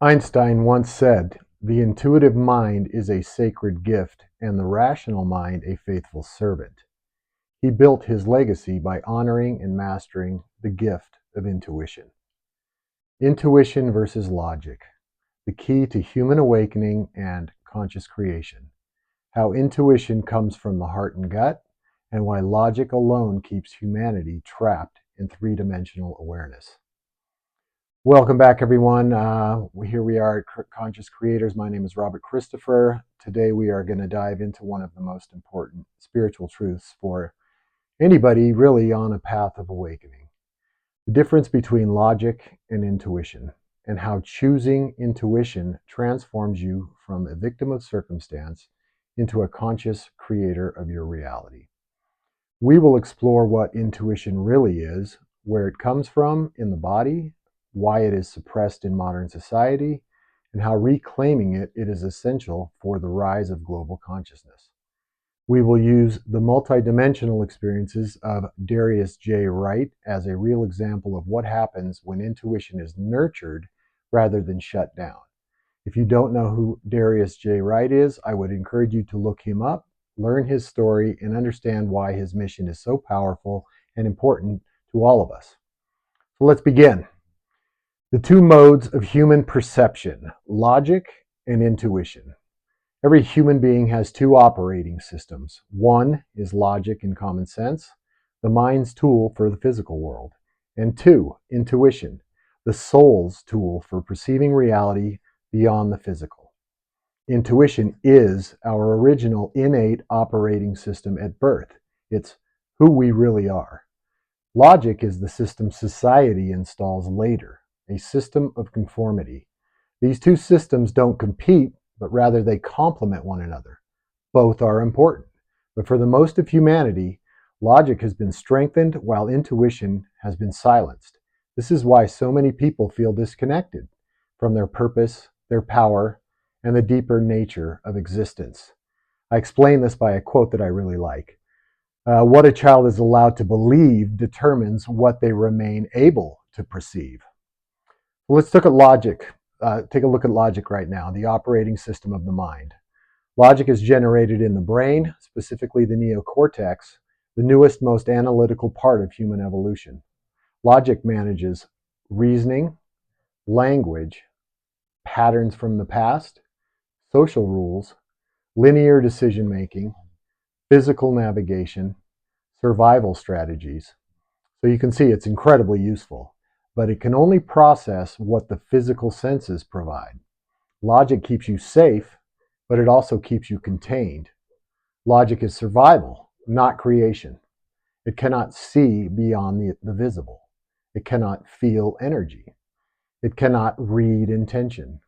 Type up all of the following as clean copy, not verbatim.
Einstein once said, "The intuitive mind is a sacred gift and the rational mind a faithful servant." He built his legacy by honoring and mastering the gift of intuition. Intuition versus logic, the key to human awakening and conscious creation. How intuition comes from the heart and gut, and why logic alone keeps humanity trapped in three-dimensional awareness. Welcome back, everyone. Here we are at Conscious Creators. My name is Robert Christopher. Today we are going to dive into one of the most important spiritual truths for anybody really on a path of awakening. The difference between logic and intuition, and how choosing intuition transforms you from a victim of circumstance into a conscious creator of your reality. We will explore what intuition really is, where it comes from in the body, why it is suppressed in modern society, and how reclaiming it is essential for the rise of global consciousness. We will use the multidimensional experiences of Darius J. Wright as a real example of what happens when intuition is nurtured rather than shut down. If you don't know who Darius J. Wright is, I would encourage you to look him up, learn his story, and understand why his mission is so powerful and important to all of us. So let's begin. The two modes of human perception, logic and intuition. Every human being has two operating systems. One is logic and common sense, the mind's tool for the physical world. And two, intuition, the soul's tool for perceiving reality beyond the physical. Intuition is our original innate operating system at birth. It's who we really are. Logic is the system society installs later, a system of conformity. These two systems don't compete, but rather they complement one another. Both are important. But for the most of humanity, logic has been strengthened while intuition has been silenced. This is why so many people feel disconnected from their purpose, their power, and the deeper nature of existence. I explain this by a quote that I really like. What a child is allowed to believe determines what they remain able to perceive. Let's look at logic. Take a look at logic right now, the operating system of the mind. Logic is generated in the brain, specifically the neocortex, the newest, most analytical part of human evolution. Logic manages reasoning, language, patterns from the past, social rules, linear decision making, physical navigation, survival strategies. So you can see it's incredibly useful, but it can only process what the physical senses provide. Logic keeps you safe, but it also keeps you contained. Logic is survival, not creation. It cannot see beyond the visible. It cannot feel energy. It cannot read intention.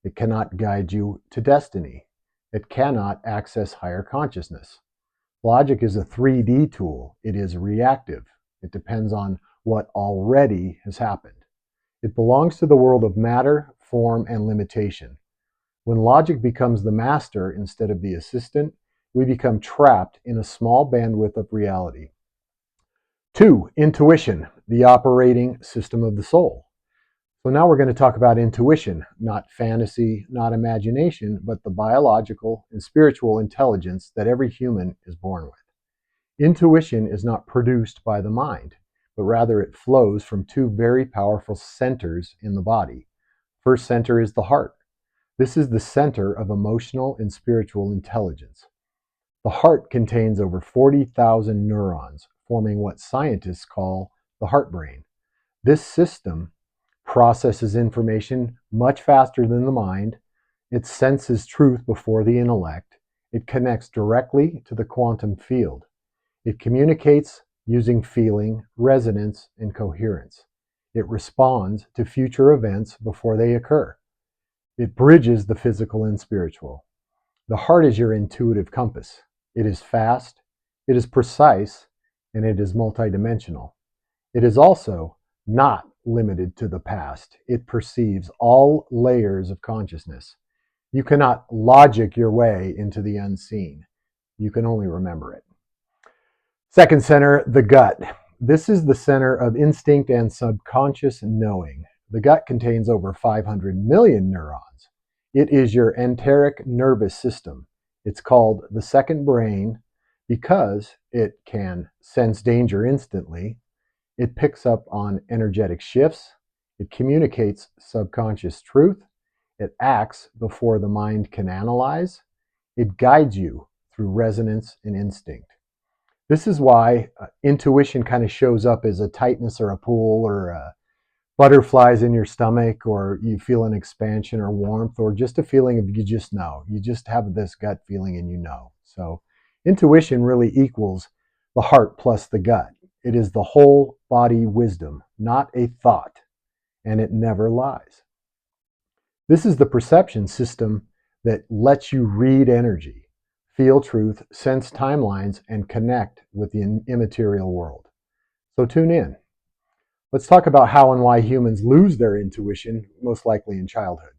It cannot guide you to destiny. It cannot access higher consciousness. Logic is a 3D tool. It is reactive. It depends on what already has happened. It belongs to the world of matter, form, and limitation. When logic becomes the master instead of the assistant, we become trapped in a small bandwidth of reality. 2, intuition, the operating system of the soul. So now we're going to talk about intuition, not fantasy, not imagination, but the biological and spiritual intelligence that every human is born with. Intuition is not produced by the mind, but rather it flows from two very powerful centers in the body. First center is the heart. This is the center of emotional and spiritual intelligence. The heart contains over 40,000 neurons, forming what scientists call the heart brain. This system processes information much faster than the mind. It senses truth before the intellect. It connects directly to the quantum field. It communicates using feeling, resonance, and coherence. It responds to future events before they occur. It bridges the physical and spiritual. The heart is your intuitive compass. It is fast, it is precise, and it is multidimensional. It is also not limited to the past. It perceives all layers of consciousness. You cannot logic your way into the unseen. You can only remember it. Second center, the gut. This is the center of instinct and subconscious knowing. The gut contains over 500 million neurons. It is your enteric nervous system. It's called the second brain because it can sense danger instantly. It picks up on energetic shifts. It communicates subconscious truth. It acts before the mind can analyze. It guides you through resonance and instinct. This is why intuition kind of shows up as a tightness or a pull or butterflies in your stomach, or you feel an expansion or warmth, or just a feeling of you just know. You just have this gut feeling and you know. So intuition really equals the heart plus the gut. It is the whole body wisdom, not a thought, and it never lies. This is the perception system that lets you read energy, feel truth, sense timelines, and connect with the immaterial world. So tune in. Let's talk about how and why humans lose their intuition, most likely in childhood.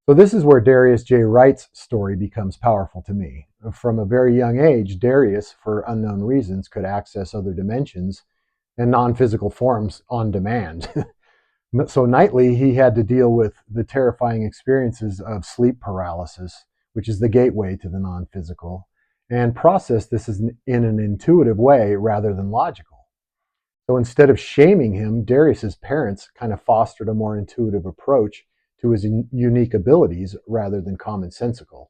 So this is where Darius J. Wright's story becomes powerful to me. From a very young age, Darius, for unknown reasons, could access other dimensions and non-physical forms on demand. So nightly, he had to deal with the terrifying experiences of sleep paralysis, which is the gateway to the non-physical, and process this in an intuitive way rather than logical. So instead of shaming him, Darius's parents kind of fostered a more intuitive approach to his unique abilities rather than commonsensical.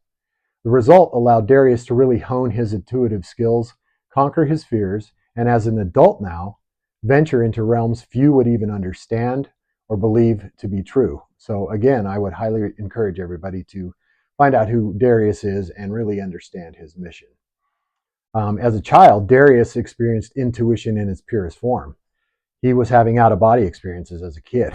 The result allowed Darius to really hone his intuitive skills, conquer his fears, and as an adult now, venture into realms few would even understand or believe to be true. So again, I would highly encourage everybody to find out who Darius is and really understand his mission. As a child, Darius experienced intuition in its purest form. He was having out-of-body experiences as a kid.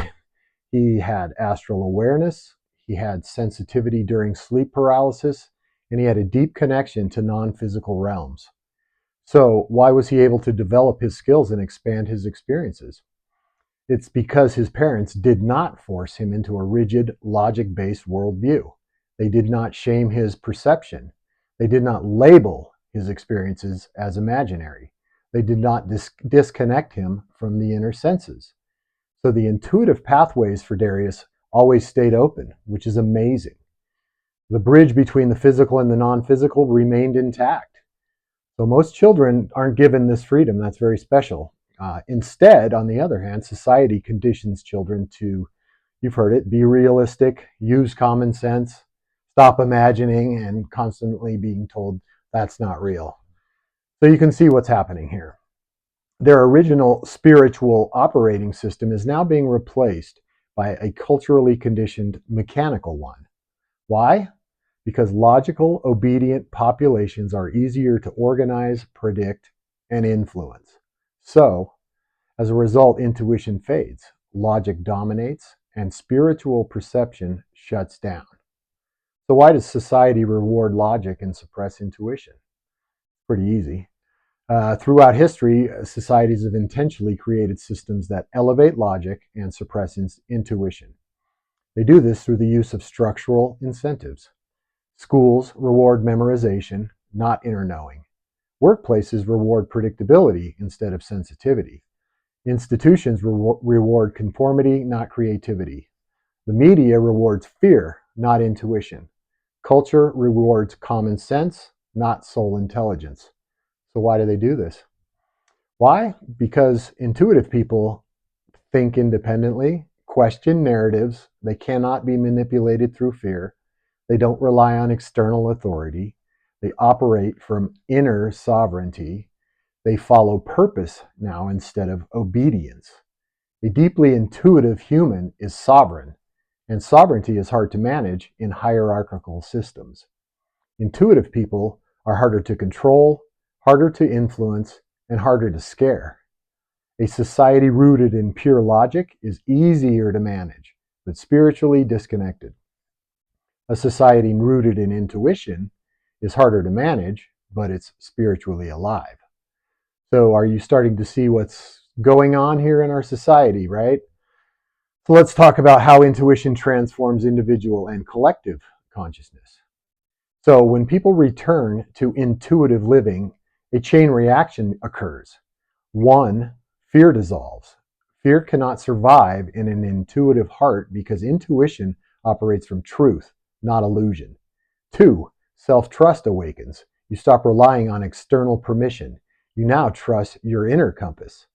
He had astral awareness, he had sensitivity during sleep paralysis, and he had a deep connection to non-physical realms. So why was he able to develop his skills and expand his experiences? It's because his parents did not force him into a rigid, logic-based worldview. They did not shame his perception. They did not label his experiences as imaginary. They did not disconnect him from the inner senses. So the intuitive pathways for Darius always stayed open, which is amazing. The bridge between the physical and the non-physical remained intact. So most children aren't given this freedom. That's very special. Instead, on the other hand, society conditions children to, you've heard it, be realistic, use common sense, stop imagining, and constantly being told that's not real. So you can see what's happening here. Their original spiritual operating system is now being replaced by a culturally conditioned mechanical one. Why? Because logical, obedient populations are easier to organize, predict, and influence. So, as a result, intuition fades, logic dominates, and spiritual perception shuts down. So why does society reward logic and suppress intuition? Pretty easy. Throughout history, societies have intentionally created systems that elevate logic and suppress intuition. They do this through the use of structural incentives. Schools reward memorization, not inner knowing. Workplaces reward predictability instead of sensitivity. Institutions reward conformity, not creativity. The media rewards fear, not intuition. Culture rewards common sense, not soul intelligence. So why do they do this? Why? Because intuitive people think independently, question narratives, they cannot be manipulated through fear, they don't rely on external authority, they operate from inner sovereignty, they follow purpose now instead of obedience. A deeply intuitive human is sovereign, and sovereignty is hard to manage in hierarchical systems. Intuitive people are harder to control, harder to influence, and harder to scare. A society rooted in pure logic is easier to manage, but spiritually disconnected. A society rooted in intuition is harder to manage, but it's spiritually alive. So are you starting to see what's going on here in our society, right? So let's talk about how intuition transforms individual and collective consciousness. So when people return to intuitive living, a chain reaction occurs. One, fear dissolves. Fear cannot survive in an intuitive heart because intuition operates from truth, not illusion. 2, self-trust awakens. You stop relying on external permission. You now trust your inner compass.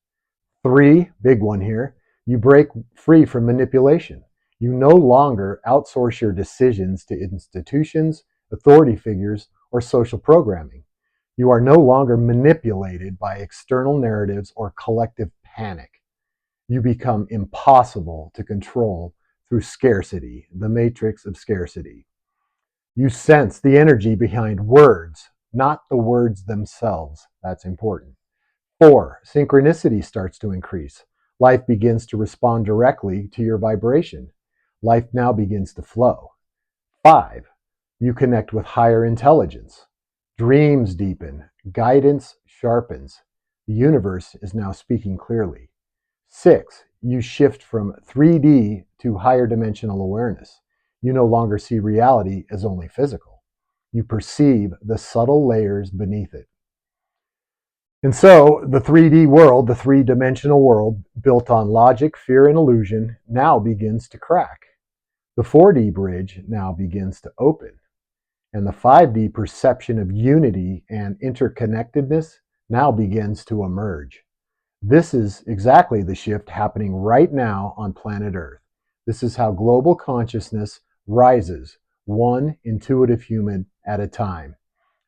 3, big one here, you break free from manipulation. You no longer outsource your decisions to institutions, authority figures, or social programming. You are no longer manipulated by external narratives or collective panic. You become impossible to control through scarcity, the matrix of scarcity. You sense the energy behind words, not the words themselves. That's important. 4, synchronicity starts to increase. Life begins to respond directly to your vibration. Life now begins to flow. 5, you connect with higher intelligence. Dreams deepen, guidance sharpens. The universe is now speaking clearly. 6, you shift from 3D to higher dimensional awareness. You no longer see reality as only physical. You perceive the subtle layers beneath it. And so the 3D world, the three-dimensional world, built on logic, fear, and illusion, now begins to crack. The 4D bridge now begins to open. And the 5D perception of unity and interconnectedness now begins to emerge. This is exactly the shift happening right now on planet Earth. This is how global consciousness rises, one intuitive human at a time.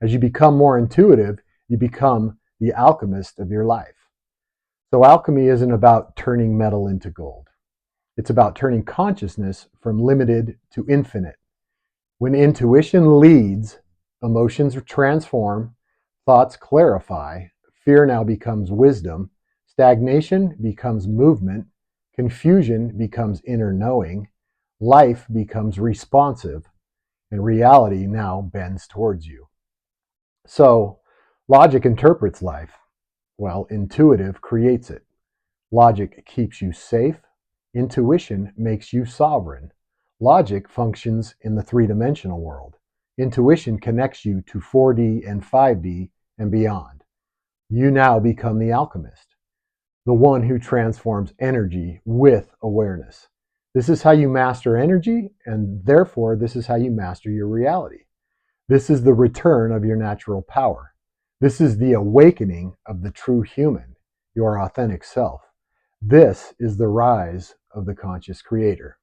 As you become more intuitive, you become the alchemist of your life. So alchemy isn't about turning metal into gold. It's about turning consciousness from limited to infinite. When intuition leads, emotions transform, thoughts clarify, fear now becomes wisdom, stagnation becomes movement, confusion becomes inner knowing, life becomes responsive, and reality now bends towards you. So, logic interprets life, while intuitive creates it. Logic keeps you safe, intuition makes you sovereign. Logic functions in the three-dimensional world. Intuition connects you to 4D and 5D and beyond. You now become the alchemist, the one who transforms energy with awareness. This is how you master energy, and therefore, this is how you master your reality. This is the return of your natural power. This is the awakening of the true human, your authentic self. This is the rise of the conscious creator.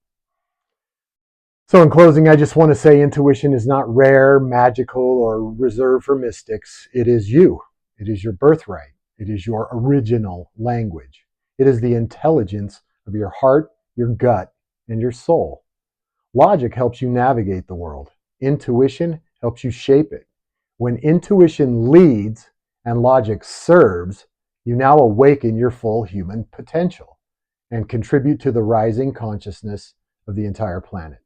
So in closing, I just want to say intuition is not rare, magical, or reserved for mystics. It is you. It is your birthright. It is your original language. It is the intelligence of your heart, your gut, and your soul. Logic helps you navigate the world. Intuition helps you shape it. When intuition leads and logic serves, you now awaken your full human potential and contribute to the rising consciousness of the entire planet.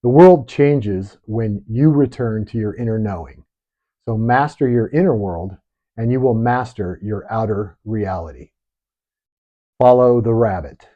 The world changes when you return to your inner knowing. So master your inner world and you will master your outer reality. Follow the rabbit.